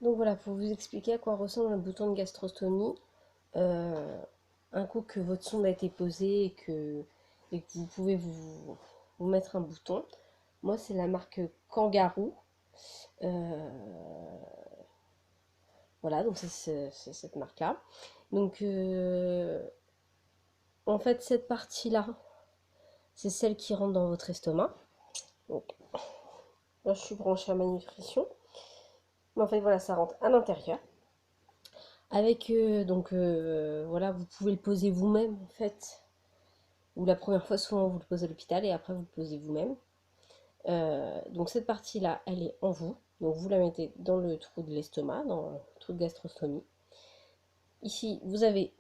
Donc voilà, pour vous expliquer à quoi ressemble un bouton de gastrostomie, euh, un coup que votre sonde a été posée et que vous pouvez vous mettre un bouton. Moi, c'est la marque Kangaroo. Euh, voilà, donc c'est cette marque-là. Donc, en fait, cette partie-là, c'est celle qui rentre dans votre estomac. Donc, là, je suis branchée à ma nutrition. Mais en fait, voilà, ça rentre à l'intérieur. Avec, voilà, vous pouvez le poser vous-même, en fait. Ou la première fois, souvent, vous le posez à l'hôpital et après, vous le posez vous-même. Donc, cette partie-là, elle est en vous. Donc, vous la mettez dans le trou de l'estomac, dans le trou de gastrostomie. Ici, vous avez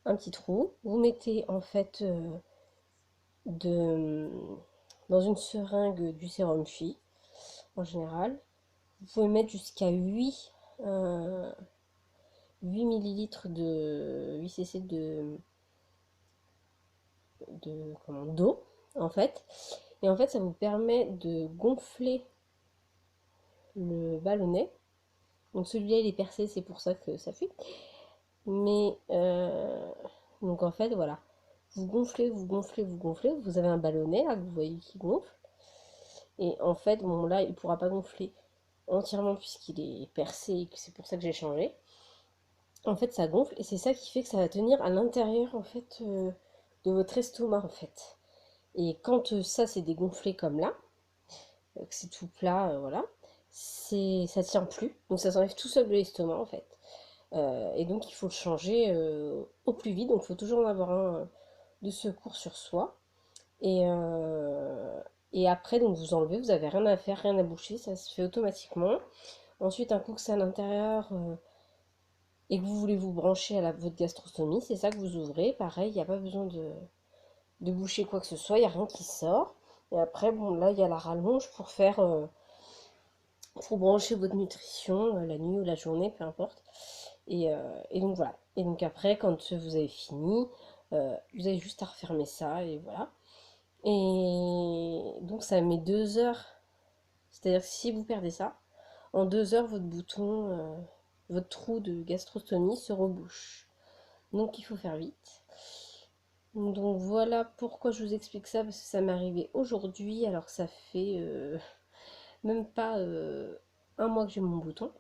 un petit trou. Vous mettez, en fait, de, dans une seringue du sérum Phi, en général. Vous pouvez mettre jusqu'à 8 millilitres de 8 cc d'eau, en fait. Et en fait, ça vous permet de gonfler le ballonnet. Donc celui-là, il est percé, c'est pour ça que ça fuit. Mais, donc en fait, voilà. Vous gonflez, vous gonflez, vous gonflez. Vous avez un ballonnet, là, que vous voyez qui gonfle. Et en fait, bon, là, il ne pourra pas gonfler entièrement puisqu'il est percé et que c'est pour ça que j'ai changé. En fait, ça gonfle et c'est ça qui fait que ça va tenir à l'intérieur, en fait, de votre estomac, en fait. Et quand ça c'est dégonflé comme là, que c'est tout plat, voilà, ça tient plus. Donc ça s'enlève tout seul de l'estomac en fait. Et donc il faut le changer au plus vite. Donc il faut toujours en avoir un de secours sur soi. Et, euh, et après, donc vous enlevez, vous avez rien à faire, rien à boucher, ça se fait automatiquement. Ensuite, un coup que c'est à l'intérieur et que vous voulez vous brancher à votre gastrostomie, c'est ça que vous ouvrez. Pareil, il n'y a pas besoin de boucher quoi que ce soit, il n'y a rien qui sort. Et après, bon, là, il y a la rallonge pour brancher votre nutrition, la nuit ou la journée, peu importe. Et donc voilà. Et donc après, quand vous avez fini, vous avez juste à refermer ça et voilà. Et donc ça met 2 heures. C'est-à-dire que si vous perdez ça, en 2 heures, votre bouton, votre trou de gastrostomie se rebouche. Donc il faut faire vite. Donc voilà pourquoi je vous explique ça, parce que ça m'est arrivé aujourd'hui, alors que ça fait même pas un mois que j'ai mon bouton.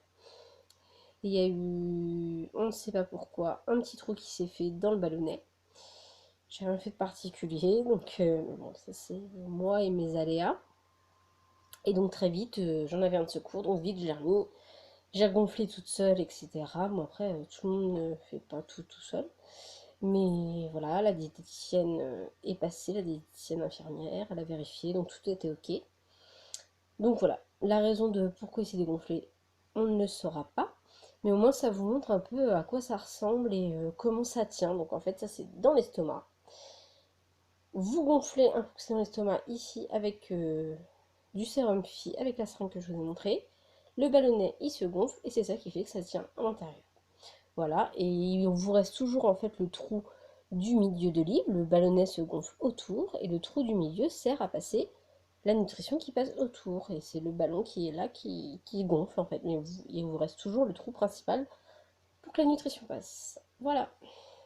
Il y a eu, on ne sait pas pourquoi, un petit trou qui s'est fait dans le ballonnet. J'ai rien fait de particulier, donc bon, ça c'est moi et mes aléas. Et donc très vite, j'en avais un de secours, donc vite j'ai remis, j'ai gonflé toute seule, etc. Bon après, tout le monde ne fait pas tout seul. Mais voilà, la diététicienne est passée, la diététicienne infirmière, elle a vérifié, donc tout était ok. Donc voilà, la raison de pourquoi il s'est dégonflé, on ne le saura pas. Mais au moins ça vous montre un peu à quoi ça ressemble et comment ça tient. Donc en fait ça c'est dans l'estomac. Vous gonflez un coup que c'est dans l'estomac ici avec du sérum Phi, avec la seringue que je vous ai montré. Le ballonnet il se gonfle et c'est ça qui fait que ça tient à l'intérieur. Voilà, et il vous reste toujours en fait le trou du milieu de livre, le ballonnet se gonfle autour et le trou du milieu sert à passer la nutrition qui passe autour. Et c'est le ballon qui est là qui gonfle en fait, mais il vous reste toujours le trou principal pour que la nutrition passe. Voilà.